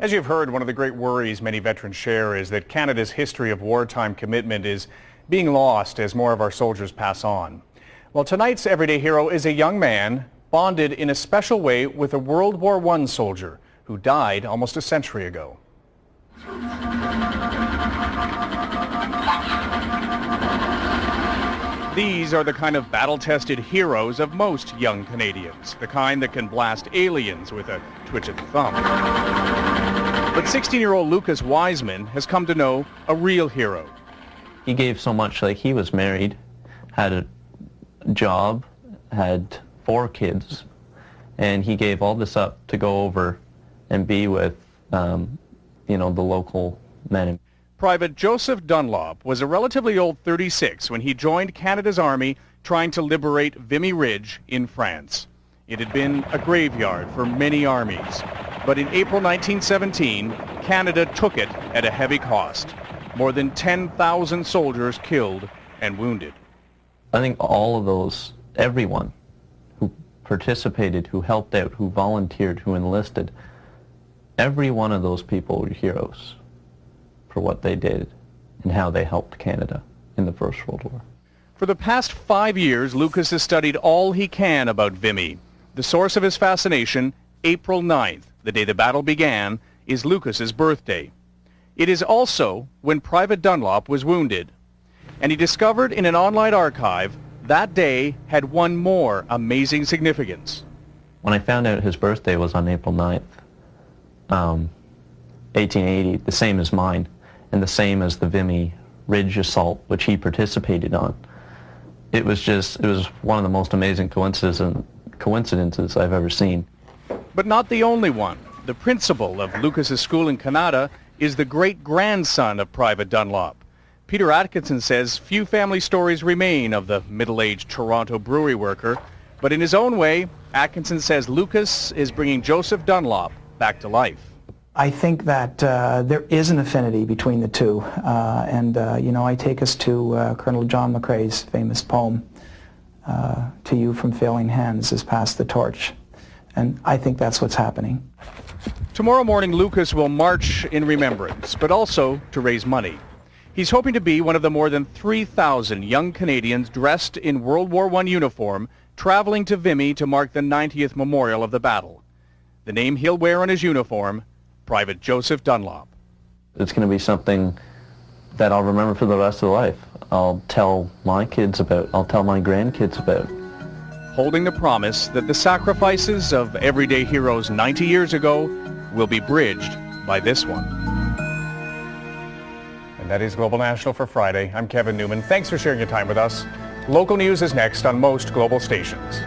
As you've heard, one of the great worries many veterans share is that Canada's history of wartime commitment is being lost as more of our soldiers pass on. Well, tonight's everyday hero is a young man bonded in a special way with a World War I soldier who died almost a century ago. These are the kind of battle-tested heroes of most young Canadians, the kind that can blast aliens with a twitch of the thumb. But 16-year-old Lucas Wiseman has come to know a real hero. He gave so much. Like, he was married, had a job, had 4 kids, and he gave all this up to go over and be with, the local men. Private Joseph Dunlop was a relatively old 36 when he joined Canada's Army trying to liberate Vimy Ridge in France. It had been a graveyard for many armies, but in April 1917, Canada took it at a heavy cost. More than 10,000 soldiers killed and wounded. I think all of those, everyone who participated, who helped out, who volunteered, who enlisted, every one of those people were heroes for what they did and how they helped Canada in the First World War. For the past 5 years, Lucas has studied all he can about Vimy. The source of his fascination, April 9th, the day the battle began, is Lucas's birthday. It is also when Private Dunlop was wounded. And he discovered in an online archive that day had one more amazing significance. When I found out his birthday was on April 9th, 1880, the same as mine, and the same as the Vimy Ridge assault, which he participated on. It was one of the most amazing coincidences I've ever seen. But not the only one. The principal of Lucas's school in Canada is the great-grandson of Private Dunlop. Peter Atkinson says few family stories remain of the middle-aged Toronto brewery worker, but in his own way, Atkinson says Lucas is bringing Joseph Dunlop back to life. I think that there is an affinity between the two, I take us to Colonel John McCrae's famous poem, "To you from failing hands is passed the torch," and I think that's what's happening. Tomorrow morning, Lucas will march in remembrance, but also to raise money. He's hoping to be one of the more than 3,000 young Canadians dressed in World War I uniform traveling to Vimy to mark the 90th memorial of the battle. The name he'll wear on his uniform, Private Joseph Dunlop. It's going to be something that I'll remember for the rest of life. I'll tell my kids about, I'll tell my grandkids about. Holding the promise that the sacrifices of everyday heroes 90 years ago will be bridged by this one. And that is Global National for Friday. I'm Kevin Newman. Thanks for sharing your time with us. Local news is next on most global stations.